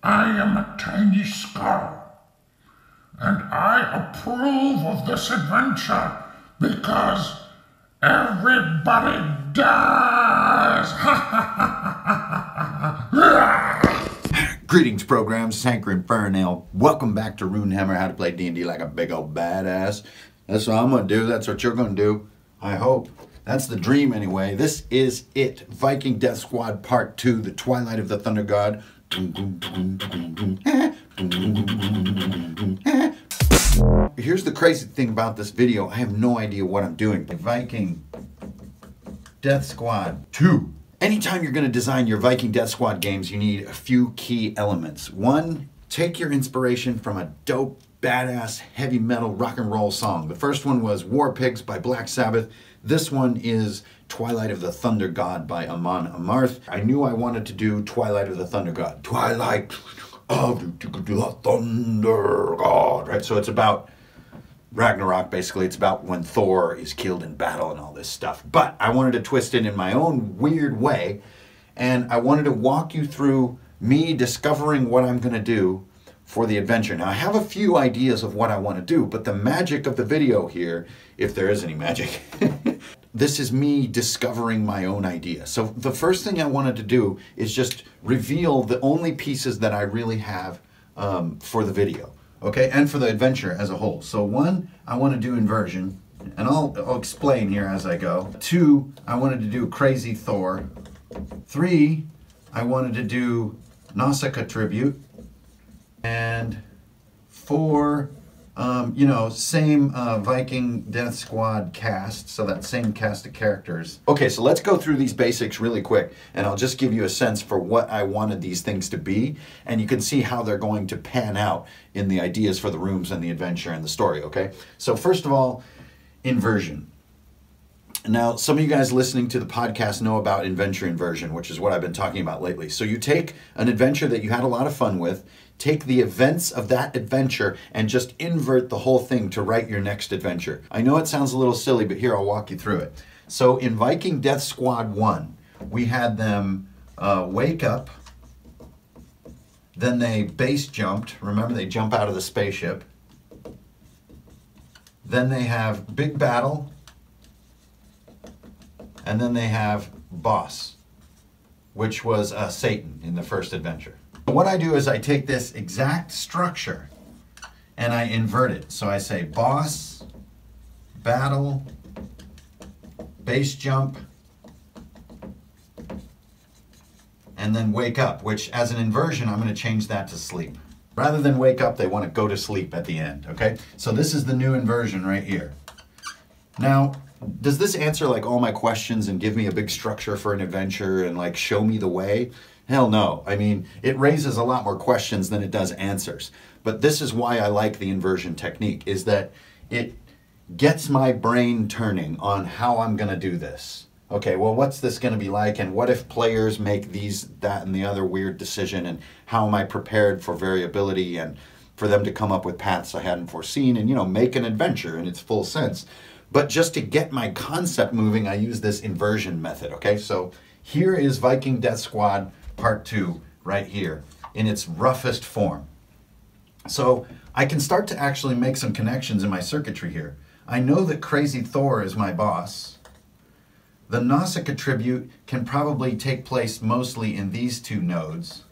I am a tiny skull, and I approve of this adventure because everybody dies! Greetings, programs. Hanker Infernal. Welcome back to Runehammer, how to play D&D like a big old badass. That's what I'm going to do. That's what you're going to do. I hope. That's the dream anyway. This is it. Viking Death Squad Part 2, the Twilight of the Thunder God. Here's the crazy thing about this video. I have no idea what I'm doing. Viking Death Squad 2. Anytime you're going to design your Viking Death Squad games, you need a few key elements. One, take your inspiration from a dope, badass, heavy metal rock and roll song. The first one was War Pigs by Black Sabbath. This one is Twilight of the Thunder God by Amon Amarth. I knew I wanted to do Twilight of the Thunder God. Twilight of the Thunder God. Right? So it's about Ragnarok, basically. It's about when Thor is killed in battle and all this stuff. But I wanted to twist it in my own weird way, and I wanted to walk you through me discovering what I'm going to do for the adventure. Now, I have a few ideas of what I want to do, but the magic of the video here, if there is any magic, this is me discovering my own idea. So the first thing I wanted to do is just reveal the only pieces that I really have for the video. Okay, and for the adventure as a whole. So one, I want to do inversion, and I'll explain here as I go. Two, I wanted to do crazy Thor. Three, I wanted to do Nausicaa tribute. And four, you know, same Viking Death Squad cast, so that same cast of characters. Okay, so let's go through these basics really quick, and I'll just give you a sense for what I wanted these things to be, and you can see how they're going to pan out in the ideas for the rooms and the adventure and the story, okay? So first of all, inversion. Now, some of you guys listening to the podcast know about adventure inversion, which is what I've been talking about lately. So you take an adventure that you had a lot of fun with, take the events of that adventure, and just invert the whole thing to write your next adventure. I know it sounds a little silly, but here, I'll walk you through it. So in Viking Death Squad 1, we had them wake up, then they base jumped. Remember, they jump out of the spaceship. Then they have big battle, and then they have boss, which was Satan in the first adventure. What I do is I take this exact structure and I invert it. So I say boss, battle, base jump, and then wake up, which as an inversion, I'm going to change that to sleep. Rather than wake up, they want to go to sleep at the end, okay? So this is the new inversion right here. Now, does this answer like all my questions and give me a big structure for an adventure and like show me the way? Hell no. I mean, it raises a lot more questions than it does answers. But this is why I like the inversion technique, is that it gets my brain turning on how I'm going to do this. Okay, well, what's this going to be like? And what if players make these, that, and the other weird decision? And how am I prepared for variability and for them to come up with paths I hadn't foreseen and, you know, make an adventure in its full sense? But just to get my concept moving, I use this inversion method, okay? So here is Viking Death Squad Part 2 right here in its roughest form. So I can start to actually make some connections in my circuitry here. I know that Crazy Thor is my boss. The Nausicaa tribute can probably take place mostly in these two nodes.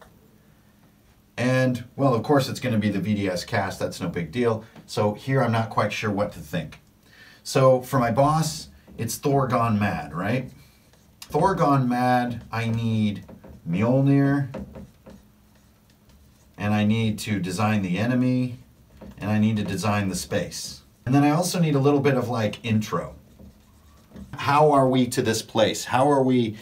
And, well, of course, it's going to be the VDS cast. That's no big deal. So here I'm not quite sure what to think. So for my boss, it's Thor Gone Mad, right? Thor Gone Mad, I need Mjolnir, and I need to design the enemy, and I need to design the space. And then I also need a little bit of like intro. How are we to this place? How are we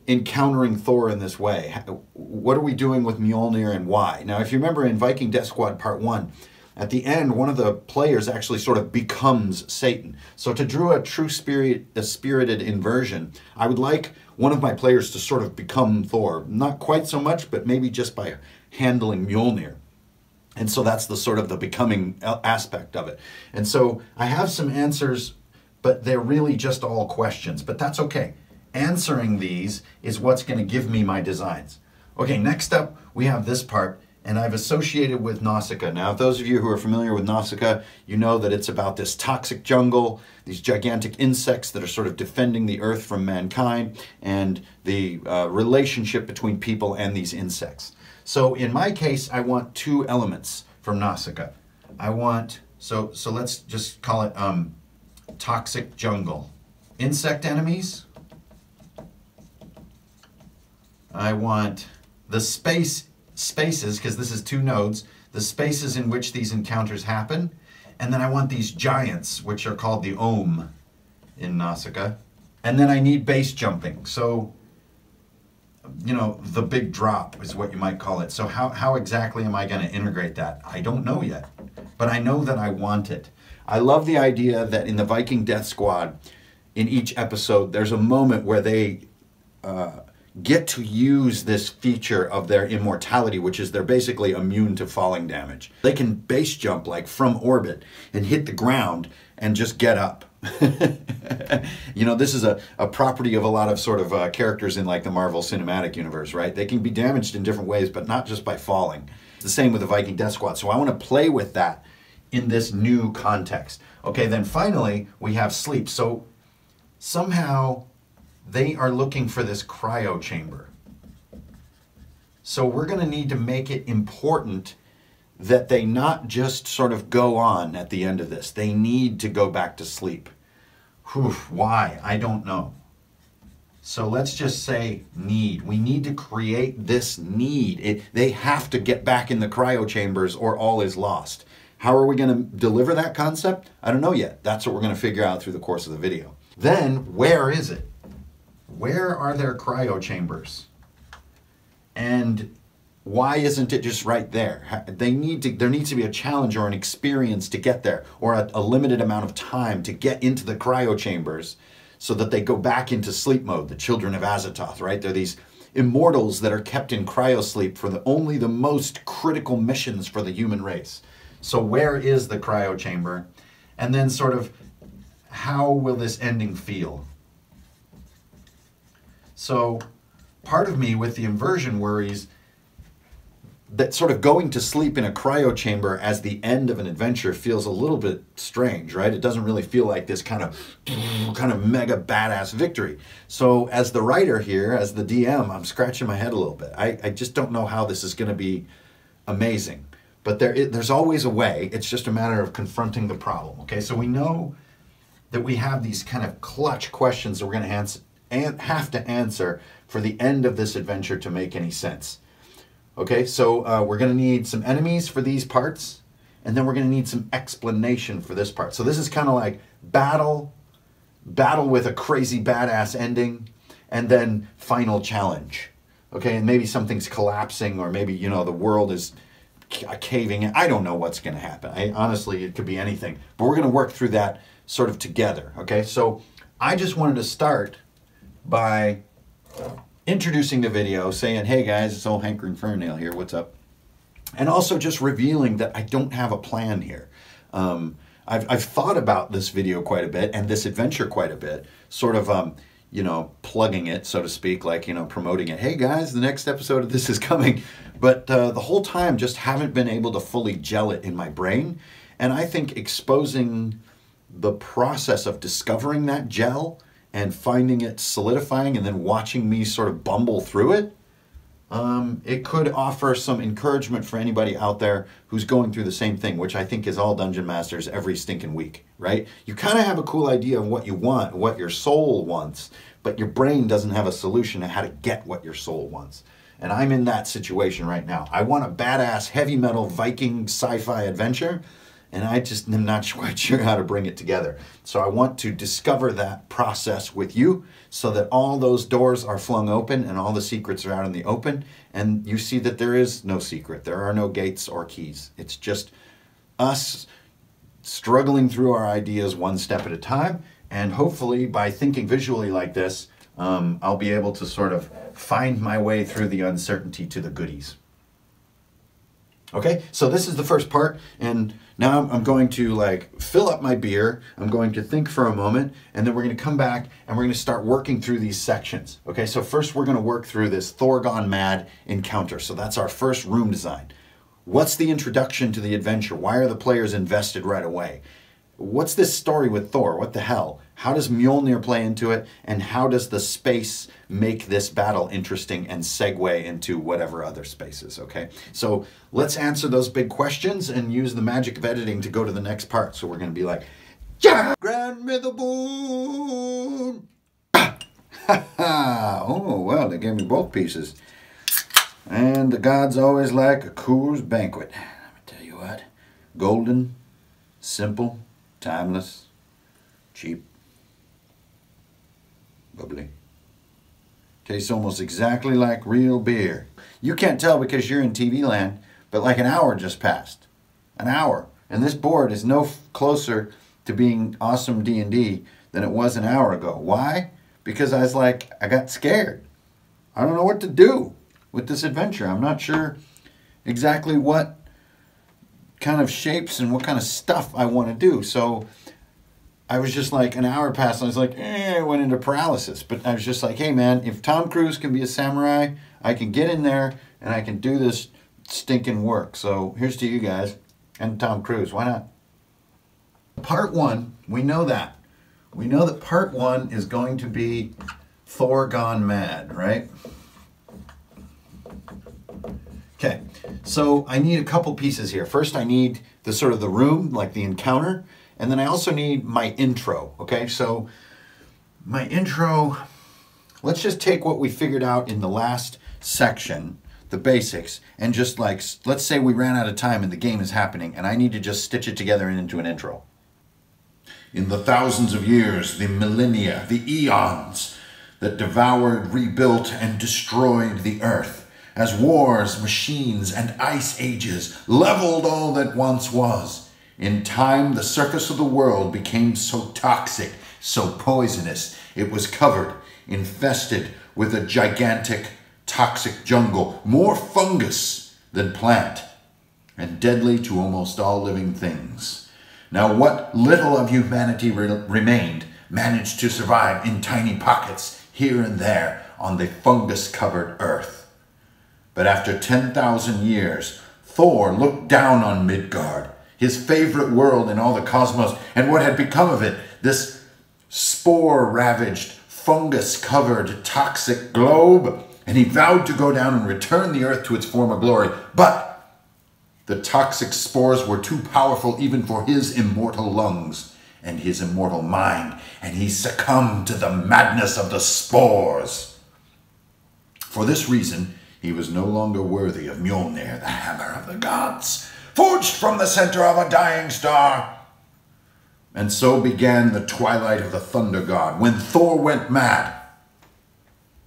encountering Thor in this way? What are we doing with Mjolnir and why? Now, if you remember in Viking Death Squad Part 1, at the end, one of the players actually sort of becomes Satan. So to draw a true spirited inversion, I would like one of my players to sort of become Thor. Not quite so much, but maybe just by handling Mjolnir. And so that's the sort of the becoming aspect of it. And so I have some answers, but they're really just all questions. But that's okay. Answering these is what's going to give me my designs. Okay, next up, we have this part. and I've associated with Nausicaa. Now, if those of you who are familiar with Nausicaa, you know that it's about this toxic jungle, these gigantic insects that are sort of defending the earth from mankind, and the relationship between people and these insects. So in my case, I want two elements from Nausicaa. I want, so let's just call it toxic jungle. Insect enemies. I want the spaces, because this is two nodes, the spaces in which these encounters happen. And then I want these giants, which are called the Ohm in Nausicaa. And then I need base jumping. So, you know, the big drop is what you might call it. So how exactly am I going to integrate that? I don't know yet, but I know that I want it. I love the idea that in the Viking Death Squad, in each episode, there's a moment where they get to use this feature of their immortality, which is they're basically immune to falling damage. They can base jump like from orbit and hit the ground and just get up. You know, this is a property of a lot of sort of characters in like the Marvel Cinematic Universe, right? They can be damaged in different ways, but not just by falling. It's the same with the Viking Death Squad. So I want to play with that in this new context. Okay, then finally we have sleep. So somehow they are looking for this cryo chamber. So we're going to need to make it important that they not just sort of go on at the end of this. They need to go back to sleep. Whew, why? I don't know. So let's just say need. We need to create this need. They have to get back in the cryo chambers or all is lost. How are we going to deliver that concept? I don't know yet. That's what we're going to figure out through the course of the video. Then, where is it? Where are their cryo chambers? And why isn't it just right there? There needs to be a challenge or an experience to get there, or a limited amount of time to get into the cryo chambers so that they go back into sleep mode, the children of Azathoth, right? They're these immortals that are kept in cryosleep for only the most critical missions for the human race. So where is the cryo chamber? And then sort of, how will this ending feel? So part of me with the inversion worries that sort of going to sleep in a cryo chamber as the end of an adventure feels a little bit strange, right? It doesn't really feel like this kind of mega badass victory. So as the writer here, as the DM, I'm scratching my head a little bit. I just don't know how this is going to be amazing. But there's always a way. It's just a matter of confronting the problem, okay? So we know that we have these kind of clutch questions that we're going to have to answer for the end of this adventure to make any sense. Okay, so we're going to need some enemies for these parts, and then we're going to need some explanation for this part. So this is kind of like battle with a crazy badass ending, and then final challenge. Okay, and maybe something's collapsing, or maybe, you know, the world is caving in. I don't know what's going to happen. Honestly, it could be anything. But we're going to work through that sort of together. Okay, so I just wanted to start by introducing the video, saying, hey guys, it's old Hankering Fernail here, what's up? And also just revealing that I don't have a plan here. I've thought about this video quite a bit, and this adventure quite a bit, sort of, you know, plugging it, so to speak, like, you know, promoting it. Hey guys, the next episode of this is coming. But the whole time just haven't been able to fully gel it in my brain. And I think exposing the process of discovering that gel and finding it solidifying and then watching me sort of bumble through it, it could offer some encouragement for anybody out there who's going through the same thing, which I think is all Dungeon Masters every stinking week, right? You kind of have a cool idea of what you want, what your soul wants, but your brain doesn't have a solution to how to get what your soul wants. And I'm in that situation right now. I want a badass heavy metal Viking sci-fi adventure, and I just am not quite sure how to bring it together. So I want to discover that process with you so that all those doors are flung open and all the secrets are out in the open, and you see that there is no secret. There are no gates or keys. It's just us struggling through our ideas one step at a time, and hopefully by thinking visually like this, I'll be able to sort of find my way through the uncertainty to the goodies. Okay, so this is the first part, and now I'm going to like fill up my beer, I'm going to think for a moment, and then we're going to come back and we're going to start working through these sections. Okay, so first we're going to work through this Thor Gone Mad encounter. So that's our first room design. What's the introduction to the adventure? Why are the players invested right away? What's this story with Thor? What the hell? How does Mjolnir play into it? And how does the space make this battle interesting and segue into whatever other spaces, okay? So let's answer those big questions and use the magic of editing to go to the next part. So we're going to be like, yeah! Grandmother Boon! Oh, well, they gave me both pieces. And the gods always like a Coors banquet. Let me tell you what. Golden, simple, timeless, cheap, bubbly. Tastes almost exactly like real beer. You can't tell because you're in TV land, but like an hour just passed. An hour. And this board is no closer to being awesome D&D than it was an hour ago. Why? Because I got scared. I don't know what to do with this adventure. I'm not sure exactly what kind of shapes and what kind of stuff I want to do. So I was just like, an hour passed, and I was like, I went into paralysis. But I was just like, hey man, if Tom Cruise can be a samurai, I can get in there and I can do this stinking work. So here's to you guys and Tom Cruise. Why not? Part 1, we know that. We know that part 1 is going to be Thor Gone Mad, right? Okay, so I need a couple pieces here. First, I need the sort of the room, like the encounter, and then I also need my intro, okay? So my intro, let's just take what we figured out in the last section, the basics, and just like, let's say we ran out of time and the game is happening, and I need to just stitch it together into an intro. In the thousands of years, the millennia, the eons that devoured, rebuilt, and destroyed the earth, as wars, machines, and ice ages leveled all that once was. In time, the surface of the world became so toxic, so poisonous, it was covered, infested with a gigantic, toxic jungle, more fungus than plant, and deadly to almost all living things. Now, what little of humanity remained managed to survive in tiny pockets here and there on the fungus-covered earth. But after 10,000 years, Thor looked down on Midgard, his favorite world in all the cosmos, and what had become of it, this spore-ravaged, fungus-covered, toxic globe, and he vowed to go down and return the earth to its former glory. But the toxic spores were too powerful even for his immortal lungs and his immortal mind, and he succumbed to the madness of the spores. For this reason, he was no longer worthy of Mjolnir, the hammer of the gods, forged from the center of a dying star. And so began the twilight of the thunder god, when Thor went mad.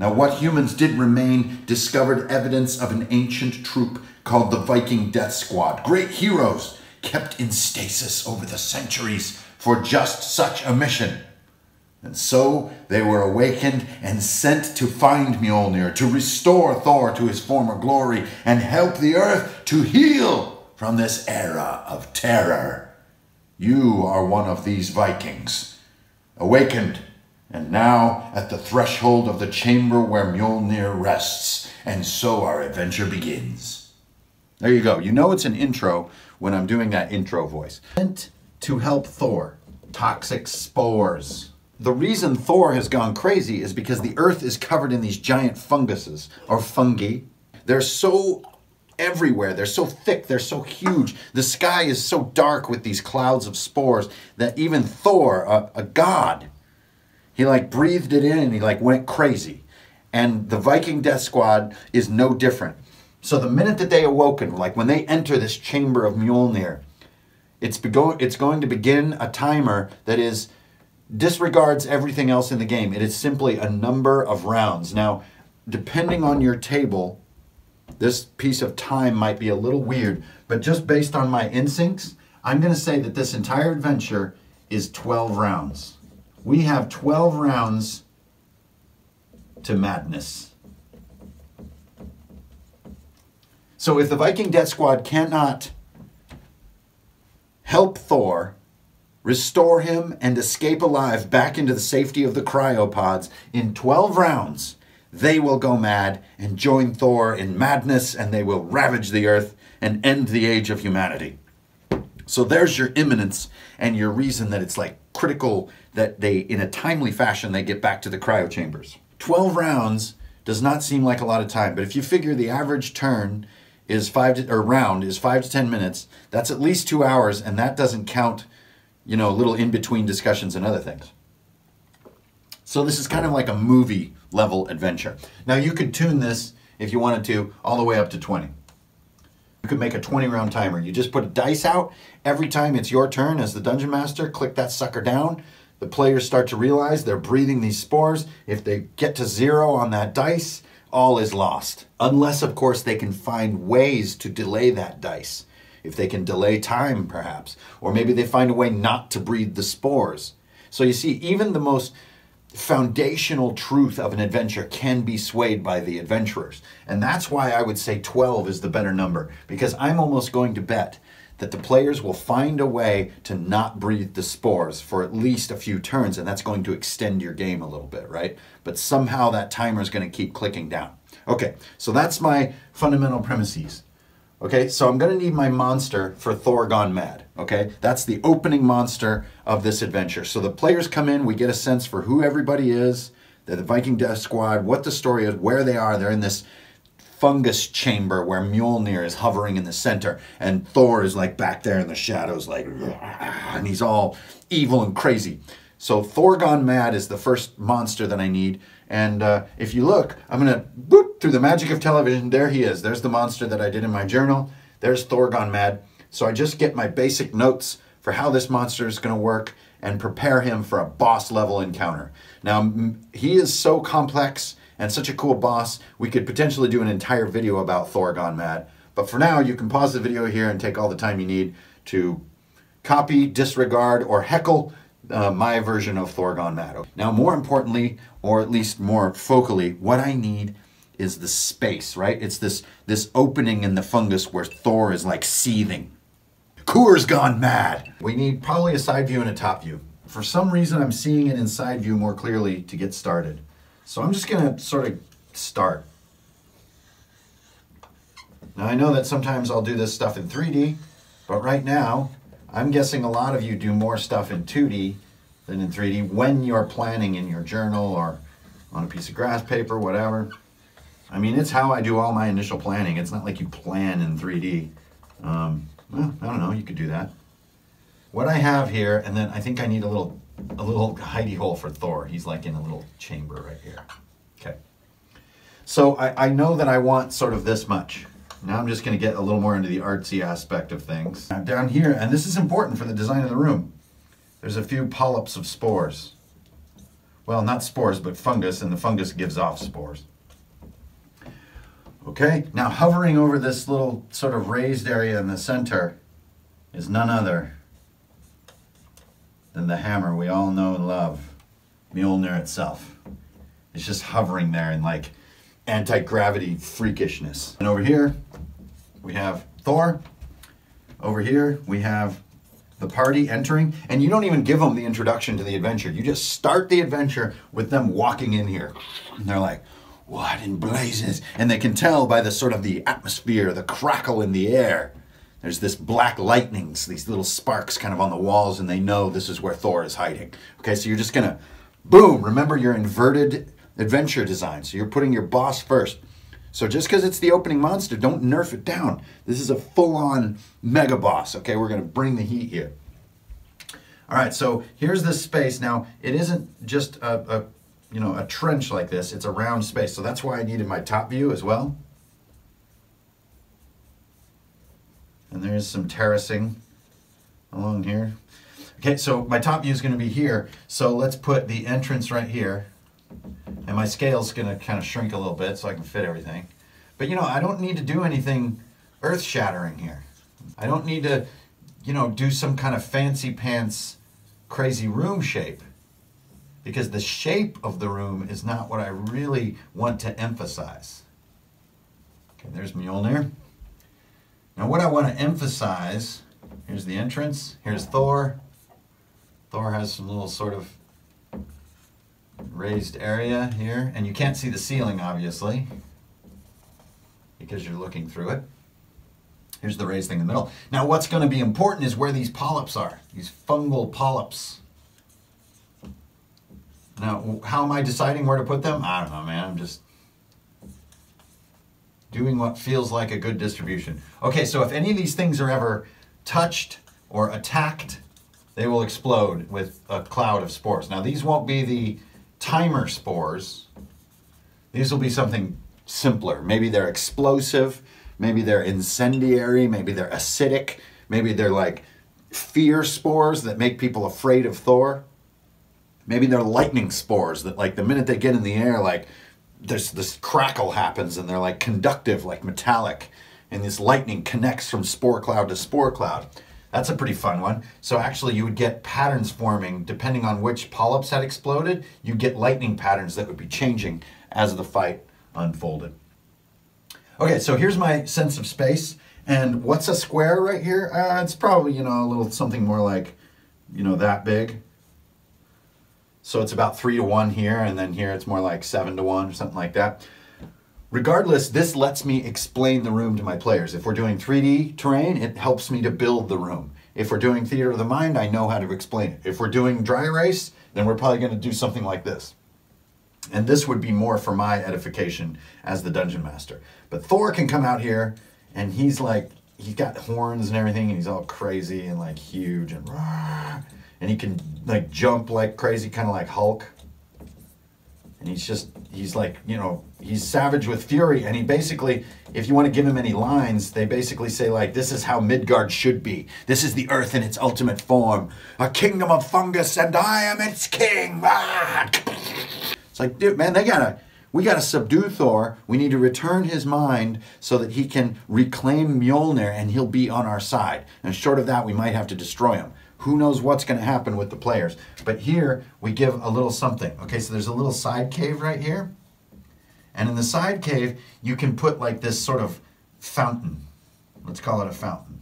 Now what humans did remain discovered evidence of an ancient troop called the Viking Death Squad, great heroes kept in stasis over the centuries for just such a mission. And so they were awakened and sent to find Mjolnir, to restore Thor to his former glory, and help the earth to heal from this era of terror. You are one of these Vikings, awakened, and now at the threshold of the chamber where Mjolnir rests, and so our adventure begins. There you go. You know it's an intro when I'm doing that intro voice. Sent to help Thor. Toxic spores. The reason Thor has gone crazy is because the earth is covered in these giant funguses, or fungi. They're so everywhere. They're so thick. They're so huge. The sky is so dark with these clouds of spores that even Thor, a god, he like breathed it in and he like went crazy. And the Viking Death Squad is no different. So the minute that they awoken, like when they enter this chamber of Mjolnir, it's going to begin a timer that disregards everything else in the game. It is simply a number of rounds. Now, depending on your table, this piece of time might be a little weird, but just based on my instincts, I'm going to say that this entire adventure is 12 rounds. We have 12 rounds to madness. So if the Viking Death Squad cannot help Thor, restore him, and escape alive back into the safety of the cryopods in 12 rounds, they will go mad and join Thor in madness, and they will ravage the earth and end the age of humanity. So there's your imminence and your reason that it's like critical that they, in a timely fashion, they get back to the cryo chambers. 12 rounds does not seem like a lot of time, but if you figure the average turn is round is 5 to 10 minutes, that's at least 2 hours, and that doesn't count, you know, little in-between discussions and other things. So this is kind of like a movie level adventure. Now you could tune this, if you wanted to, all the way up to 20. You could make a 20-round timer. You just put a dice out. Every time it's your turn as the dungeon master, click that sucker down. The players start to realize they're breathing these spores. If they get to 0 on that dice, all is lost. Unless, of course, they can find ways to delay that dice. If they can delay time, perhaps. Or maybe they find a way not to breathe the spores. So you see, even the most foundational truth of an adventure can be swayed by the adventurers. And that's why I would say 12 is the better number. Because I'm almost going to bet that the players will find a way to not breathe the spores for at least a few turns, and that's going to extend your game a little bit, right? But somehow that timer is going to keep clicking down. Okay, so that's my fundamental premises. Okay, so I'm going to need my monster for Thor Gone Mad, okay? That's the opening monster of this adventure. So the players come in, we get a sense for who everybody is, the Viking Death Squad, what the story is, where they are. They're in this fungus chamber where Mjolnir is hovering in the center, and Thor is like back there in the shadows, like, and he's all evil and crazy. So Thor Gone Mad is the first monster that I need, and if you look, I'm gonna boop through the magic of television. There he is. There's the monster that I did in my journal. There's Thor Gone Mad. So I just get my basic notes for how this monster is gonna work and prepare him for a boss level encounter. Now he is so complex and such a cool boss, we could potentially do an entire video about Thor Gone Mad. But for now, you can pause the video here and take all the time you need to copy, disregard, or heckle my version of Thor Gone Mad. Now, more importantly, or at least more focally, what I need is the space, right? It's this opening in the fungus where Thor is like seething. Thor's Gone Mad! We need probably a side view and a top view. For some reason, I'm seeing it in side view more clearly to get started. So I'm just going to sort of start. Now I know that sometimes I'll do this stuff in 3D, but right now I'm guessing a lot of you do more stuff in 2D than in 3D when you're planning in your journal or on a piece of grass paper, whatever. I mean, it's how I do all my initial planning. It's not like you plan in 3D. Well, I don't know, you could do that. What I have here, and then I think I need a little hidey hole for Thor. He's like in a little chamber right here. Okay. So I know that I want sort of this much. Now I'm just going to get a little more into the artsy aspect of things. Now down here, and this is important for the design of the room, there's a few polyps of spores. Well, not spores, but fungus, and the fungus gives off spores. Okay, now hovering over this little sort of raised area in the center is none other than the hammer we all know and love, Mjolnir itself. It's just hovering there in like anti-gravity freakishness. And over here, we have Thor. Over here, we have the party entering. And you don't even give them the introduction to the adventure. You just start the adventure with them walking in here. And they're like, what in blazes? And they can tell by the sort of the atmosphere, the crackle in the air. There's this black lightnings, these little sparks kind of on the walls, and they know this is where Thor is hiding. Okay, so you're just gonna, boom, remember your inverted adventure design. So you're putting your boss first. So just because it's the opening monster, don't nerf it down. This is a full-on mega boss, okay? We're gonna bring the heat here. All right, so here's this space. Now, it isn't just a trench like this, it's a round space. So that's why I needed my top view as well. And there's some terracing along here. Okay, so my top view is going to be here. So let's put the entrance right here. And my scale's going to kind of shrink a little bit so I can fit everything. But, I don't need to do anything earth-shattering here. I don't need to, do some kind of fancy pants, crazy room shape. Because the shape of the room is not what I really want to emphasize. Okay, there's Mjolnir. Now what I want to emphasize, here's the entrance, here's Thor. Thor has some little sort of raised area here, and you can't see the ceiling, obviously, because you're looking through it. Here's the raised thing in the middle. Now, what's going to be important is where these polyps are, these fungal polyps. Now, how am I deciding where to put them? I don't know, man. I'm just doing what feels like a good distribution. Okay, so if any of these things are ever touched or attacked, they will explode with a cloud of spores. Now, these won't be the timer spores. These will be something simpler. Maybe they're explosive, maybe they're incendiary, maybe they're acidic, maybe they're like fear spores that make people afraid of Thor. Maybe they're lightning spores that, like, the minute they get in the air, like, this crackle happens and they're like conductive, like metallic, and this lightning connects from spore cloud to spore cloud. That's a pretty fun one. So actually you would get patterns forming depending on which polyps had exploded. You get lightning patterns that would be changing as the fight unfolded. Okay, so here's my sense of space. And what's a square right here? It's probably, you know, a little something more like, you know, that big. So it's about 3 to 1 here, and then here it's more like 7 to 1 or something like that. Regardless, this lets me explain the room to my players. If we're doing 3D terrain, it helps me to build the room. If we're doing theater of the mind, I know how to explain it. If we're doing dry erase, then we're probably going to do something like this. And this would be more for my edification as the dungeon master. But Thor can come out here, and he's like, he's got horns and everything, and he's all crazy and like huge and rah, and he can like jump like crazy, kind of like Hulk. And he's like, you know, he's savage with fury. And he basically, if you want to give him any lines, they basically say like, this is how Midgard should be. This is the earth in its ultimate form. A kingdom of fungus and I am its king. Ah! It's like, dude, man, we gotta subdue Thor. We need to return his mind so that he can reclaim Mjolnir and he'll be on our side. And short of that, we might have to destroy him. Who knows what's going to happen with the players. But here, we give a little something. Okay, so there's a little side cave right here. And in the side cave, you can put like this sort of fountain. Let's call it a fountain.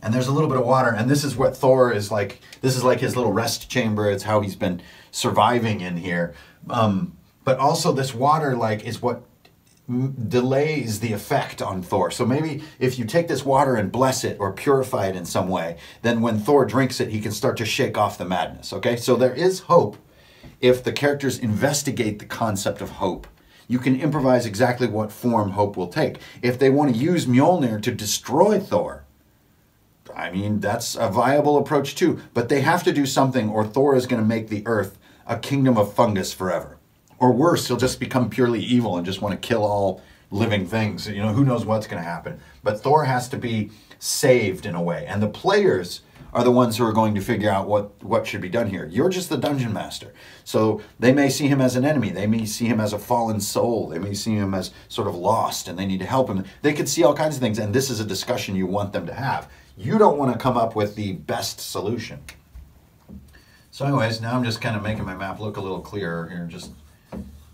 And there's a little bit of water. And this is what Thor is like. This is like his little rest chamber. It's how he's been surviving in here. But also this water like is what delays the effect on Thor. So maybe if you take this water and bless it or purify it in some way, then when Thor drinks it, he can start to shake off the madness, okay? So there is hope if the characters investigate the concept of hope. You can improvise exactly what form hope will take. If they want to use Mjolnir to destroy Thor, I mean, that's a viable approach too, but they have to do something or Thor is going to make the earth a kingdom of fungus forever. Or worse, he'll just become purely evil and just want to kill all living things. You know, who knows what's going to happen. But Thor has to be saved in a way. And the players are the ones who are going to figure out what should be done here. You're just the dungeon master. So they may see him as an enemy. They may see him as a fallen soul. They may see him as sort of lost and they need to help him. They could see all kinds of things. And this is a discussion you want them to have. You don't want to come up with the best solution. So anyways, now I'm just kind of making my map look a little clearer here. Just,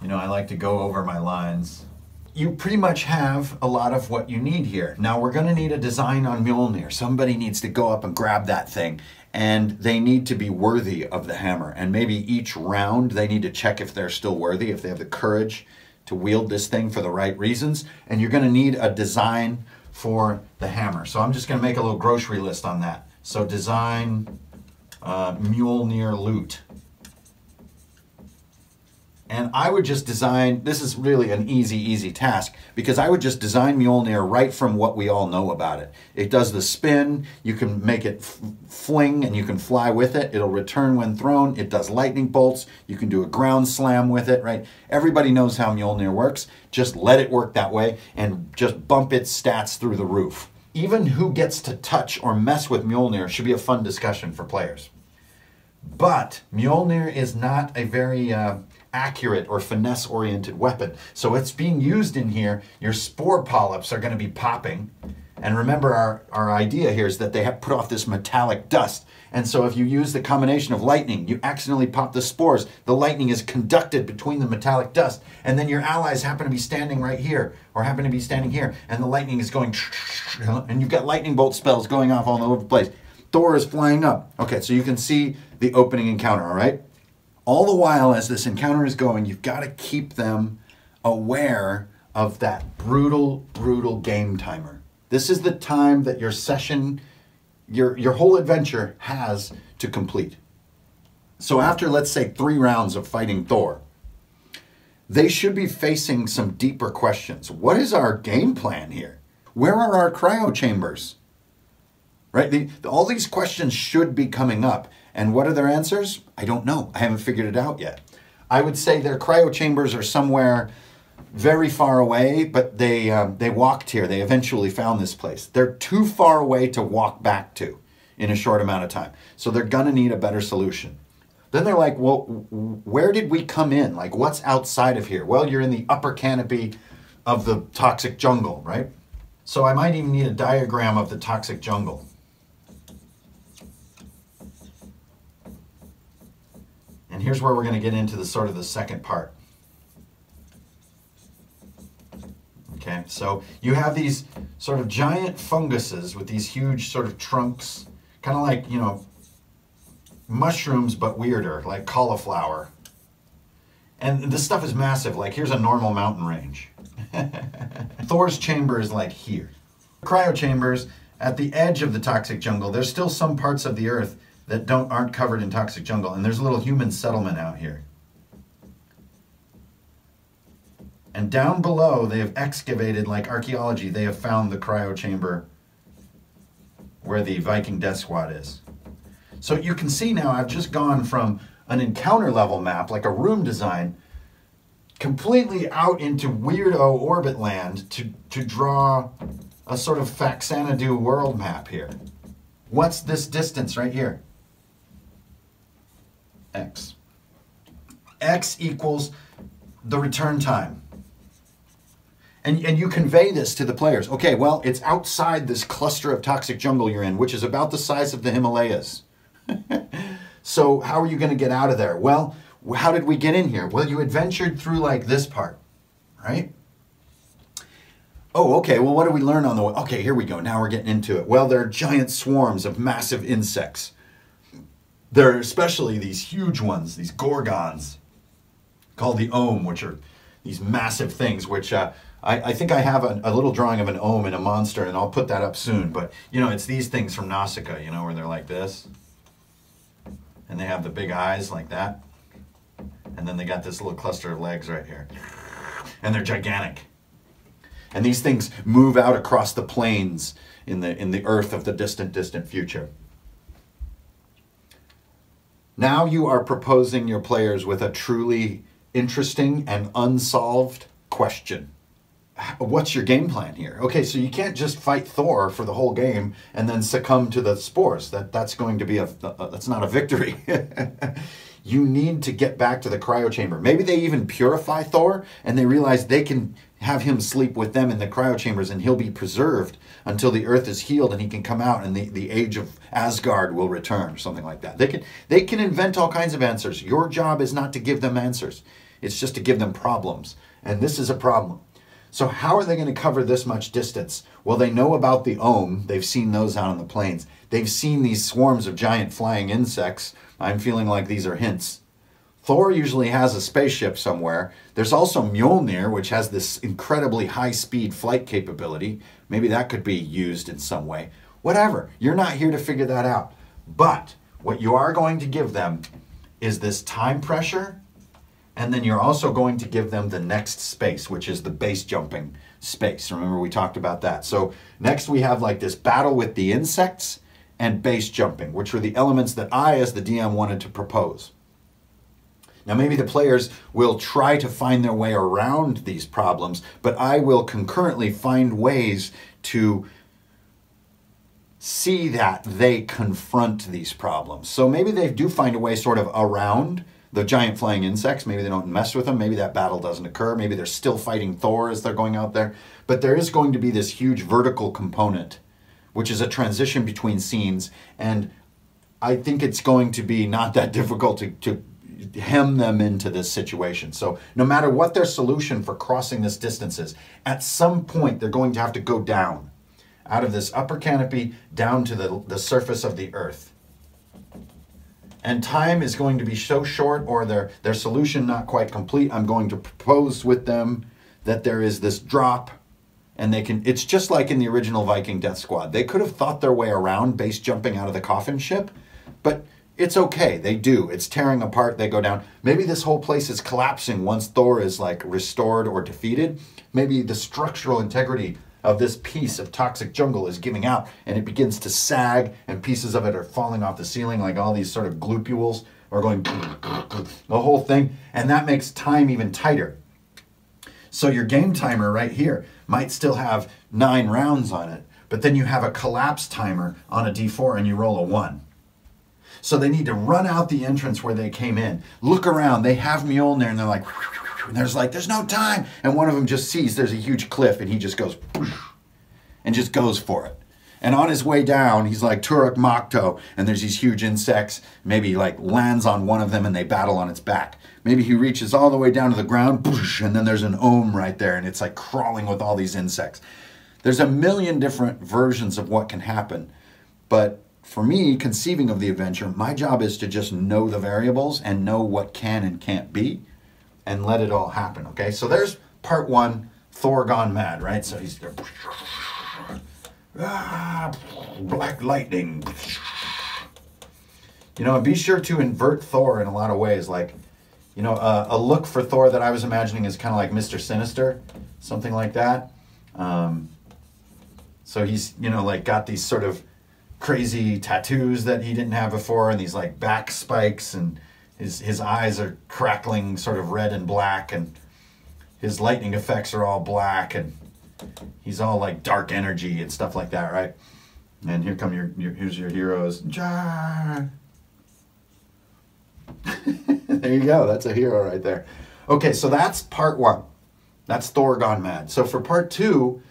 you know, I like to go over my lines. You pretty much have a lot of what you need here. Now we're going to need a design on Mjolnir. Somebody needs to go up and grab that thing, and they need to be worthy of the hammer. And maybe each round they need to check if they're still worthy, if they have the courage to wield this thing for the right reasons. And you're going to need a design for the hammer. So I'm just going to make a little grocery list on that. So design Mjolnir loot. And I would just design, this is really an easy task, because I would just design Mjolnir right from what we all know about it. It does the spin, you can make it fling and you can fly with it. It'll return when thrown. It does lightning bolts. You can do a ground slam with it, right? Everybody knows how Mjolnir works. Just let it work that way and just bump its stats through the roof. Even who gets to touch or mess with Mjolnir should be a fun discussion for players. But Mjolnir is not a very accurate or finesse-oriented weapon. So it's being used in here. Your spore polyps are going to be popping. And remember, our idea here is that they have put off this metallic dust. And so if you use the combination of lightning, you accidentally pop the spores. The lightning is conducted between the metallic dust. And then your allies happen to be standing right here, or happen to be standing here. And the lightning is going, and you've got lightning bolt spells going off all over the place. Thor is flying up. Okay, so you can see the opening encounter, all right? All the while, as this encounter is going, you've got to keep them aware of that brutal, brutal game timer. This is the time that your session, your whole adventure has to complete. So after, let's say, 3 rounds of fighting Thor, they should be facing some deeper questions. What is our game plan here? Where are our cryo chambers? Right? All these questions should be coming up. And what are their answers? I don't know. I haven't figured it out yet. I would say their cryo chambers are somewhere very far away, but they walked here. They eventually found this place. They're too far away to walk back to in a short amount of time. So they're going to need a better solution. Then they're like, well, where did we come in? Like, what's outside of here? Well, you're in the upper canopy of the toxic jungle, right? So I might even need a diagram of the toxic jungle. And here's where we're going to get into the sort of the second part. Okay, so you have these sort of giant funguses with these huge sort of trunks, kind of like, you know, mushrooms, but weirder, like cauliflower. And this stuff is massive. Like, here's a normal mountain range. Thor's chamber is like here. Cryo chambers, at the edge of the toxic jungle, there's still some parts of the earth that aren't covered in toxic jungle. And there's a little human settlement out here. And down below, they have excavated, like archaeology, they have found the cryo chamber where the Viking death squad is. So you can see now I've just gone from an encounter level map, like a room design, completely out into weirdo orbit land to draw a sort of Faxanadu world map here. What's this distance right here? X. X equals the return time. And you convey this to the players. Okay, well, it's outside this cluster of toxic jungle you're in, which is about the size of the Himalayas. So how are you going to get out of there? Well, how did we get in here? Well, you adventured through like this part, right? Oh, okay, well, what did we learn on the way? Okay, here we go. Now we're getting into it. Well, there are giant swarms of massive insects. There are especially these huge ones, these gorgons, called the ohm, which are these massive things, which I think I have a little drawing of an ohm in a monster, and I'll put that up soon. But, you know, it's these things from Nausicaa, you know, where they're like this. And they have the big eyes like that. And then they got this little cluster of legs right here. And they're gigantic. And these things move out across the plains in the earth of the distant, distant future. Now you are proposing your players with a truly interesting and unsolved question. What's your game plan here? Okay, so you can't just fight Thor for the whole game and then succumb to the spores. That's going to be that's not a victory. You need to get back to the cryo chamber. Maybe they even purify Thor and they realize they can have him sleep with them in the cryo chambers and he'll be preserved until the earth is healed and he can come out and the age of Asgard will return or something like that. They can invent all kinds of answers. Your job is not to give them answers. It's just to give them problems. And this is a problem. So how are they going to cover this much distance? Well, they know about the ohm. They've seen those out on the plains. They've seen these swarms of giant flying insects. I'm feeling like these are hints. Thor usually has a spaceship somewhere. There's also Mjolnir, which has this incredibly high-speed flight capability. Maybe that could be used in some way. Whatever. You're not here to figure that out. But what you are going to give them is this time pressure. And then you're also going to give them the next space, which is the base jumping space. Remember, we talked about that. So next we have like this battle with the insects and base jumping, which were the elements that I, as the DM, wanted to propose. Now, maybe the players will try to find their way around these problems, but I will concurrently find ways to see that they confront these problems. So maybe they do find a way sort of around the giant flying insects. Maybe they don't mess with them. Maybe that battle doesn't occur. Maybe they're still fighting Thor as they're going out there. But there is going to be this huge vertical component, which is a transition between scenes. And I think it's going to be not that difficult to hem them into this situation. So no matter what their solution for crossing this distance is, at some point they're going to have to go down out of this upper canopy down to the surface of the earth. and time is going to be so short, or their solution not quite complete, I'm going to propose with them that there is this drop, and they can, it's just like in the original Viking Death Squad. They could have thought their way around base jumping out of the coffin ship, but it's okay. They do. It's tearing apart. They go down. Maybe this whole place is collapsing once Thor is like restored or defeated. Maybe the structural integrity of this piece of toxic jungle is giving out, and it begins to sag, and pieces of it are falling off the ceiling, like all these sort of globules are going the whole thing, and that makes time even tighter. So your game timer right here might still have 9 rounds on it, but then you have a collapse timer on a D4 and you roll a 1. So they need to run out the entrance where they came in, look around, they have Mjolnir, and they're like, and there's no time. And one of them just sees there's a huge cliff, and he just goes, and just goes for it. And on his way down, he's like Turok Makto, and there's these huge insects. Maybe he like lands on one of them and they battle on its back. Maybe he reaches all the way down to the ground, and then there's an ohm right there, and it's like crawling with all these insects. There's a million different versions of what can happen, but for me, conceiving of the adventure, my job is to just know the variables and know what can and can't be, and let it all happen, okay? So there's part 1, Thor Gone Mad, right? So he's black lightning. You know, and be sure to invert Thor in a lot of ways. Like, you know, a look for Thor that I was imagining is kind of like Mr. Sinister, something like that. So he's, you know, like got these sort of crazy tattoos that he didn't have before, and these like back spikes, and his eyes are crackling sort of red and black, and his lightning effects are all black, and he's all like dark energy and stuff like that, right? And here come here's your heroes. There you go. That's a hero right there. Okay, so that's part 1. That's Thor Gone Mad. So for part 2,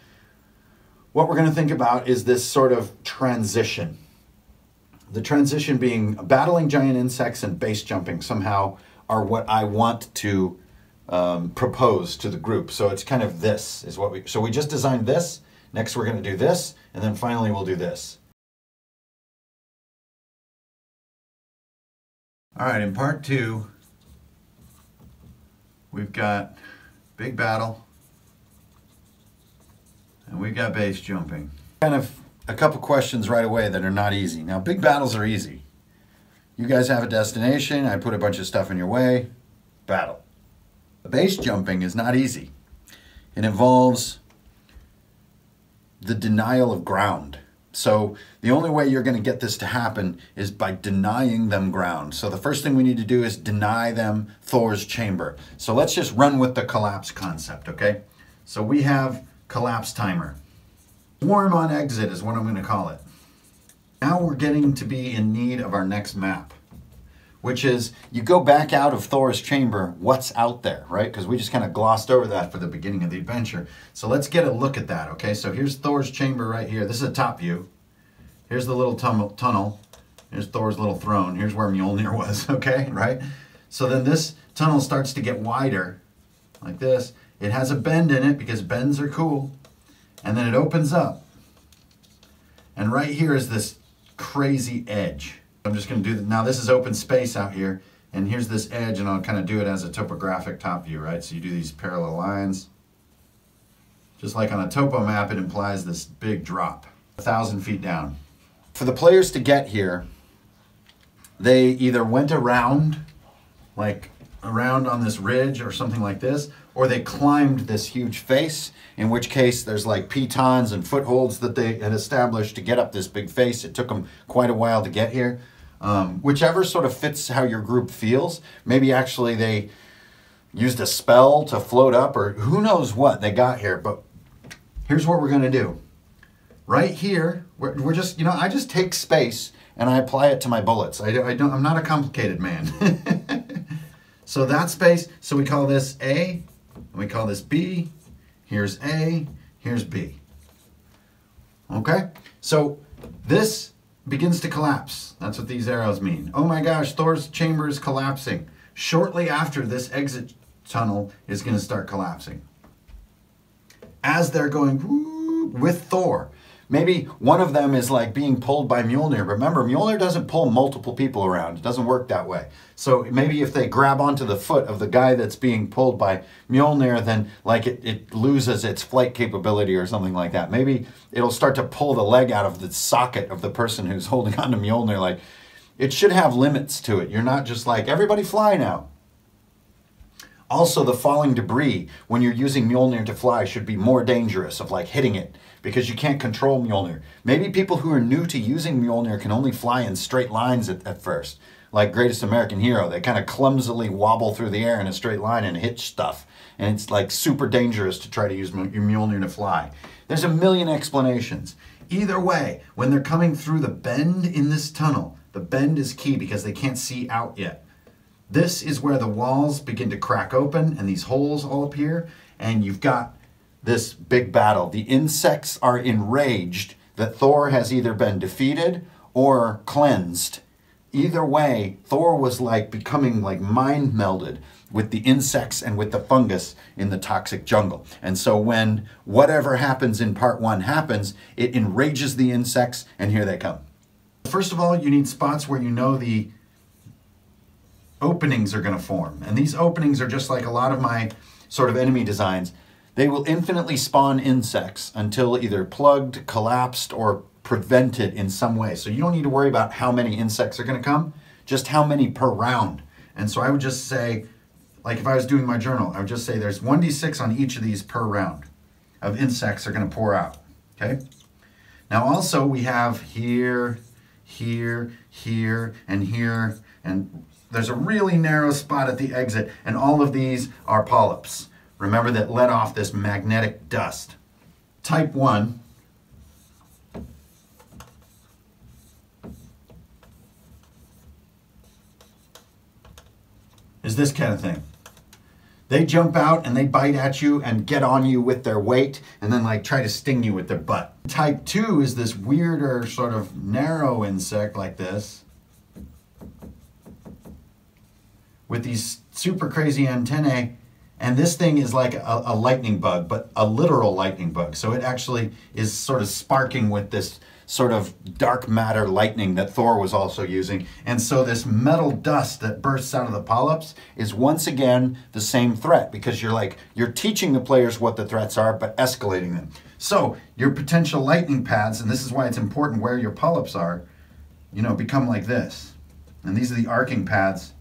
what we're going to think about is this sort of transition. The transition being battling giant insects and base jumping somehow are what I want to propose to the group. So it's kind of this is what so we just designed this. Next we're going to do this, and then finally we'll do this. All right, in part 2, we've got big battle, and we've got base jumping. Kind of a couple questions right away that are not easy. Now, big battles are easy. You guys have a destination, I put a bunch of stuff in your way, battle. Base jumping is not easy. It involves the denial of ground. So the only way you're going to get this to happen is by denying them ground. So the first thing we need to do is deny them Thor's chamber. So let's just run with the collapse concept, okay? So we have collapse timer. Swarm on exit is what I'm going to call it. Now we're getting to be in need of our next map, which is you go back out of Thor's chamber, what's out there, right? Because we just kind of glossed over that for the beginning of the adventure. So let's get a look at that, okay? So here's Thor's chamber right here. This is a top view. Here's the little tunnel. Here's Thor's little throne. Here's where Mjolnir was, okay, right? So then this tunnel starts to get wider, like this. It has a bend in it because bends are cool. And then it opens up. And right here is this crazy edge. I'm just going to do that. Now this is open space out here, and here's this edge, and I'll kind of do it as a topographic top view, right? So you do these parallel lines. Just like on a topo map, it implies this big drop, 1,000 feet down. For the players to get here, they either went around, like around on this ridge or something like this, or they climbed this huge face, in which case there's like pitons and footholds that they had established to get up this big face. It took them quite a while to get here. Whichever sort of fits how your group feels. Maybe actually they used a spell to float up, or who knows what they got here. But here's what we're going to do. Right here, we're just, you know, I just take space and I apply it to my bullets. I'm not a complicated man. So that space, so we call this A, and we call this B. Here's A, here's B. Okay? So this begins to collapse. That's what these arrows mean. Oh my gosh, Thor's chamber is collapsing. Shortly after, this exit tunnel is going to start collapsing. As they're going woo, with Thor. Maybe one of them is like being pulled by Mjolnir. Remember, Mjolnir doesn't pull multiple people around. It doesn't work that way. So maybe if they grab onto the foot of the guy that's being pulled by Mjolnir, then like it loses its flight capability or something like that. Maybe it'll start to pull the leg out of the socket of the person who's holding onto Mjolnir. Like, it should have limits to it. You're not just like, everybody fly now. Also, the falling debris, when you're using Mjolnir to fly, should be more dangerous of like hitting it, because you can't control Mjolnir. Maybe people who are new to using Mjolnir can only fly in straight lines at first. Like Greatest American Hero, they kind of clumsily wobble through the air in a straight line and hit stuff. And it's like super dangerous to try to use your Mjolnir to fly. There's a million explanations. Either way, when they're coming through the bend in this tunnel, the bend is key because they can't see out yet. This is where the walls begin to crack open and these holes all appear, and you've got this big battle. The insects are enraged that Thor has either been defeated or cleansed. Either way, Thor was like becoming like mind melded with the insects and with the fungus in the toxic jungle. And so when whatever happens in part 1 happens, it enrages the insects, and here they come. First of all, you need spots where you know the openings are going to form. And these openings are just like a lot of my sort of enemy designs. They will infinitely spawn insects until either plugged, collapsed, or prevented in some way. So you don't need to worry about how many insects are going to come, just how many per round. And so I would just say, like if I was doing my journal, I would just say there's 1d6 on each of these per round of insects are going to pour out. Okay? Now also we have here, here, here, and here, and there's a really narrow spot at the exit, and all of these are polyps. Remember, that let off this magnetic dust. Type 1 is this kind of thing. They jump out and they bite at you and get on you with their weight and then like try to sting you with their butt. Type 2 is this weirder sort of narrow insect like this, with these super crazy antennae, and this thing is like a lightning bug, but a literal lightning bug. So it actually is sort of sparking with this sort of dark matter lightning that Thor was also using. And so this metal dust that bursts out of the polyps is once again the same threat, because you're teaching the players what the threats are, but escalating them. So your potential lightning paths, and this is why it's important where your polyps are, become like this. And these are the arcing paths,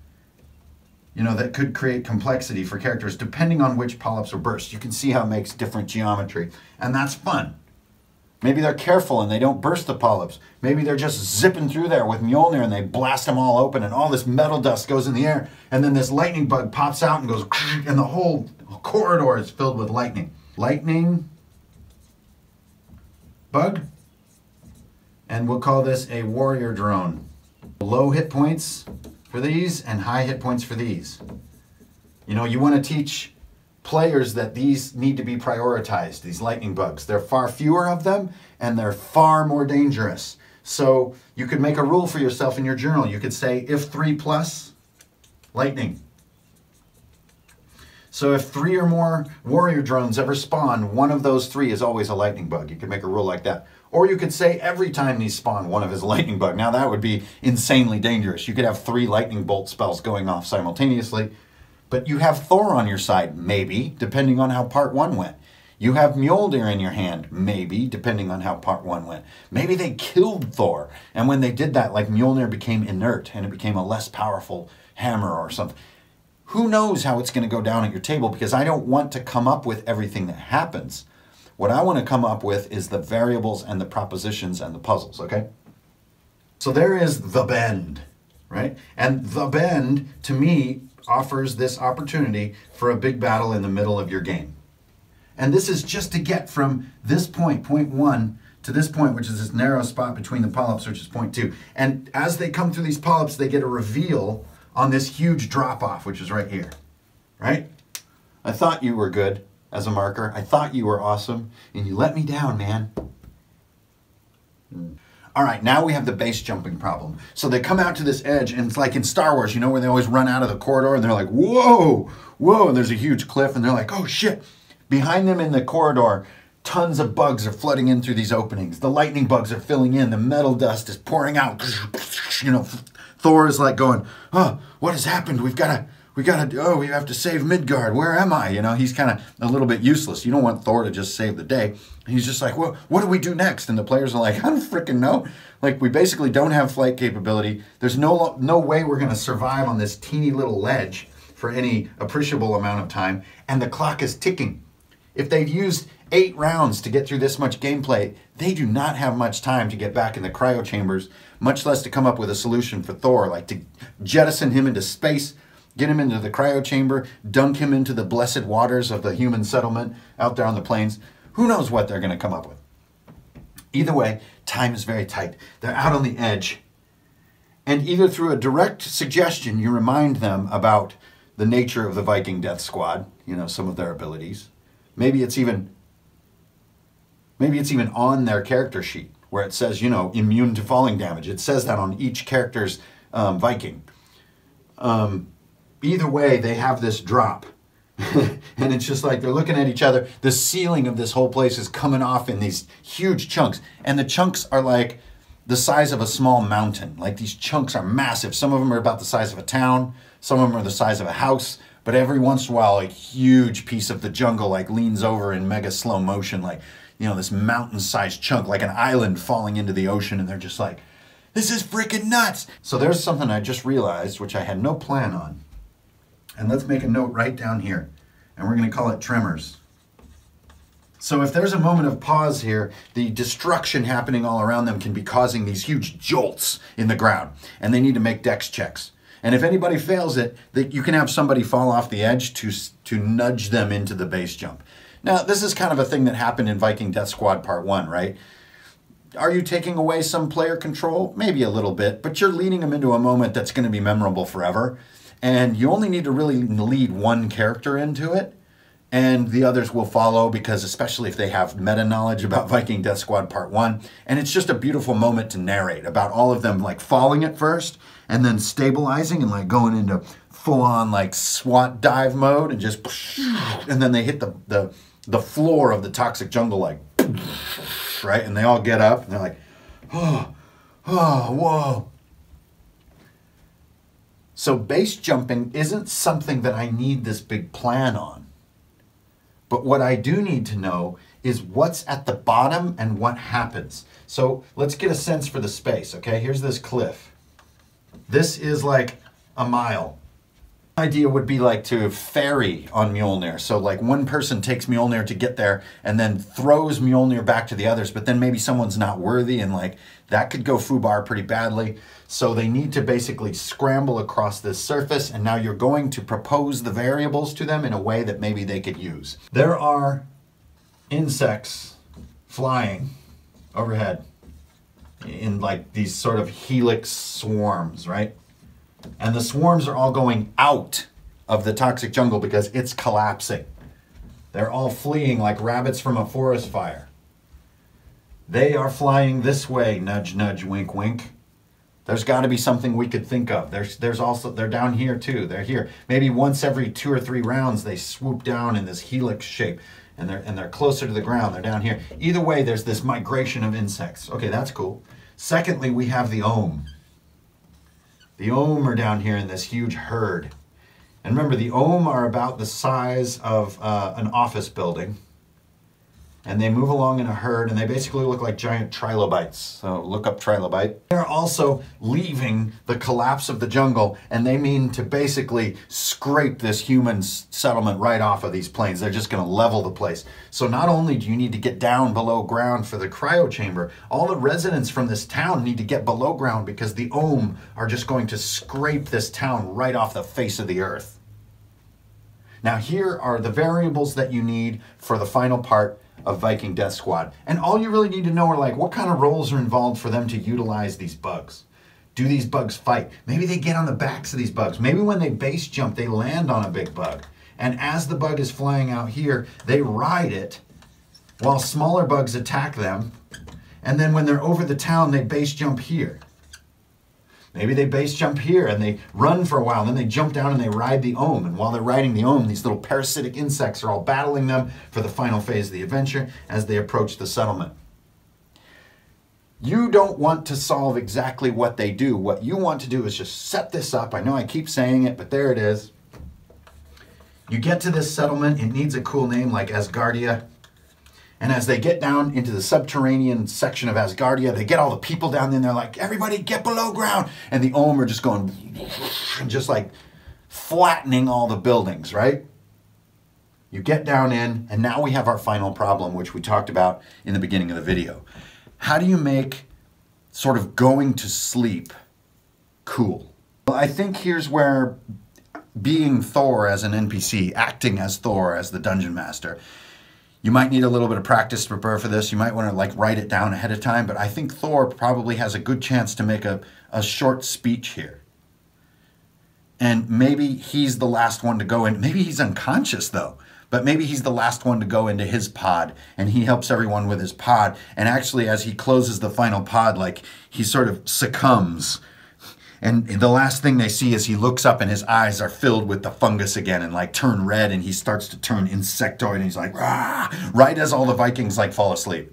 that could create complexity for characters depending on which polyps are burst. You can see how it makes different geometry, and that's fun. Maybe they're careful and they don't burst the polyps. Maybe they're just zipping through there with Mjolnir and they blast them all open and all this metal dust goes in the air, and then this lightning bug pops out and goes, and the whole corridor is filled with lightning. Lightning bug, and we'll call this a warrior drone. Low hit points for these and high hit points for these. You want to teach players that these need to be prioritized, these lightning bugs. There are far fewer of them and they're far more dangerous. So you could make a rule for yourself in your journal. You could say, if 3+, lightning. So if 3 or more warrior drones ever spawn, one of those 3 is always a lightning bug. You could make a rule like that. Or you could say every time these spawn, one of is a lightning bug. Now that would be insanely dangerous. You could have 3 lightning bolt spells going off simultaneously. But you have Thor on your side, maybe, depending on how part 1 went. You have Mjolnir in your hand, maybe, depending on how part 1 went. Maybe they killed Thor, and when they did that, like Mjolnir became inert, and it became a less powerful hammer or something. Who knows how it's going to go down at your table, because I don't want to come up with everything that happens. What I want to come up with is the variables and the propositions and the puzzles, okay? So there is the bend, right? And the bend, to me, offers this opportunity for a big battle in the middle of your game. And this is just to get from this point, point 1, to this point, which is this narrow spot between the polyps, which is point 2. And as they come through these polyps, they get a reveal on this huge drop-off, which is right here, right? I thought you were good as a marker. I thought you were awesome, and you let me down, man. All right, now we have the base jumping problem. So they come out to this edge, and it's like in Star Wars, where they always run out of the corridor, and they're like, whoa, whoa, and there's a huge cliff, and they're like, oh shit. Behind them in the corridor, Tons of bugs are flooding in through these openings. The lightning bugs are filling in. The metal dust is pouring out. You know, Thor is like going, oh, what has happened? We have to save Midgard. Where am I? You know, he's kind of a little bit useless. You don't want Thor to just save the day. He's just like, well, what do we do next? And the players are like, I don't freaking know. Like, we basically don't have flight capability. There's no way we're going to survive on this teeny little ledge for any appreciable amount of time. And the clock is ticking. If they've used 8 rounds to get through this much gameplay, they do not have much time to get back in the cryo chambers, much less to come up with a solution for Thor, like to jettison him into space, get him into the cryo chamber, dunk him into the blessed waters of the human settlement out there on the plains. Who knows what they're going to come up with? Either way, time is very tight. They're out on the edge. And either through a direct suggestion, you remind them about the nature of the Viking Death Squad, you know, some of their abilities. Maybe it's even on their character sheet where it says, you know, immune to falling damage. It says that on each character's Viking. Either way, they have this drop. And it's just like they're looking at each other. The ceiling of this whole place is coming off in these huge chunks. And the chunks are like the size of a small mountain. Like, these chunks are massive. Some of them are about the size of a town. Some of them are the size of a house. But every once in a while, a huge piece of the jungle like leans over in mega slow motion, like, you know, this mountain-sized chunk, like an island falling into the ocean. And they're just like, this is freaking nuts. So there's something I just realized, which I had no plan on. And let's make a note right down here. And we're going to call it tremors. So if there's a moment of pause here, the destruction happening all around them can be causing these huge jolts in the ground. And they need to make dex checks. And if anybody fails it, you can have somebody fall off the edge to nudge them into the base jump. Now, this is kind of a thing that happened in Viking Death Squad Part 1, right? Are you taking away some player control? Maybe a little bit, but you're leading them into a moment that's going to be memorable forever. And you only need to really lead one character into it, and the others will follow, because especially if they have meta knowledge about Viking Death Squad Part 1. And it's just a beautiful moment to narrate about all of them like falling at first and then stabilizing and like going into full-on like SWAT dive mode and just, and then they hit the floor of the toxic jungle like, right? And they all get up and they're like, oh, whoa. So base jumping isn't something that I need this big plan on. But what I do need to know is what's at the bottom and what happens. So let's get a sense for the space, okay? Here's this cliff. This is like a mile. The idea would be like to ferry on Mjolnir. So like one person takes Mjolnir to get there and then throws Mjolnir back to the others, but then maybe someone's not worthy and like that could go foobar pretty badly. So they need to basically scramble across this surface, and now you're going to propose the variables to them in a way that maybe they could use. There are insects flying overhead in like these sort of helix swarms, right? And the swarms are all going out of the toxic jungle because it's collapsing. They're all fleeing like rabbits from a forest fire. They are flying this way, nudge, nudge, wink, wink. There's got to be something we could think of. There's also, they're down here too. They're here. Maybe once every 2 or 3 rounds, they swoop down in this helix shape, and they're closer to the ground. They're down here. Either way, there's this migration of insects. Okay, that's cool. Secondly, we have the Ohm. The Ohm are down here in this huge herd. And remember, the Ohm are about the size of an office building. And they move along in a herd, and they basically look like giant trilobites. So look up trilobite. They're also leaving the collapse of the jungle, and they mean to basically scrape this human settlement right off of these plains. They're just going to level the place. So not only do you need to get down below ground for the cryo chamber, all the residents from this town need to get below ground because the Ohm are just going to scrape this town right off the face of the earth. Now here are the variables that you need for the final part of Viking Death Squad. And all you really need to know are like, what kind of roles are involved for them to utilize these bugs? Do these bugs fight? Maybe they get on the backs of these bugs. Maybe when they base jump, they land on a big bug. And as the bug is flying out here, they ride it while smaller bugs attack them. And then when they're over the town, they base jump here. Maybe they base jump here and they run for a while, and then they jump down and they ride the ohm. And while they're riding the ohm, these little parasitic insects are all battling them for the final phase of the adventure as they approach the settlement. You don't want to solve exactly what they do. What you want to do is just set this up. I know I keep saying it, but there it is. You get to this settlement. It needs a cool name like Asgardia. And as they get down into the subterranean section of Asgardia, they get all the people down there and they're like, everybody get below ground. And the Ohm are just going, and just like flattening all the buildings, right? You get down in, and now we have our final problem, which we talked about in the beginning of the video. How do you make sort of going to sleep cool? Well, I think here's where being Thor as an NPC, acting as Thor as the dungeon master, you might need a little bit of practice to prepare for this. You might want to like write it down ahead of time, but I think Thor probably has a good chance to make a short speech here. And maybe he's the last one to go in. Maybe he's unconscious though, but maybe he's the last one to go into his pod and he helps everyone with his pod. And actually as he closes the final pod, like he sort of succumbs. And the last thing they see is he looks up and his eyes are filled with the fungus again and like turn red, and he starts to turn insectoid and he's like, rah, right as all the Vikings like fall asleep.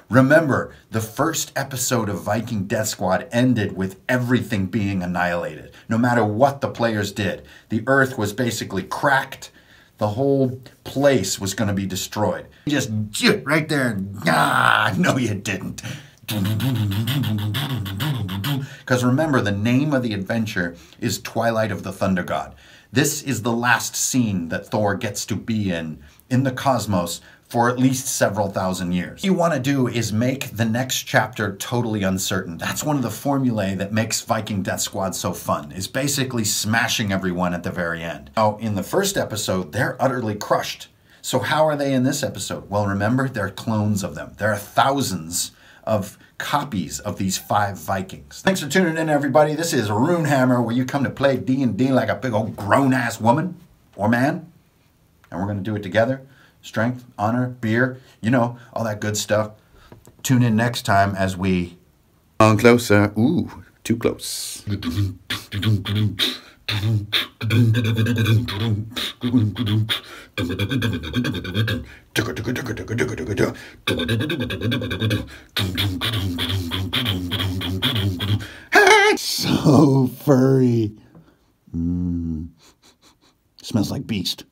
Remember, the first episode of Viking Death Squad ended with everything being annihilated. No matter what the players did, the earth was basically cracked. The whole place was going to be destroyed. You just right there and, no you didn't. Because remember, the name of the adventure is Twilight of the Thunder God. This is the last scene that Thor gets to be in the cosmos for at least several thousand years. What you want to do is make the next chapter totally uncertain. That's one of the formulae that makes Viking Death Squad so fun, is basically smashing everyone at the very end. Now, in the first episode, they're utterly crushed. So how are they in this episode? Well, remember, they're clones of them. There are thousands of copies of these 5 Vikings. Thanks for tuning in, everybody. This is Runehammer, where you come to play D&D like a big old grown-ass woman or man. And we're going to do it together. Strength, honor, beer, you know, all that good stuff. Tune in next time as we... On closer. Ooh, too close. So furry. Smells like beast.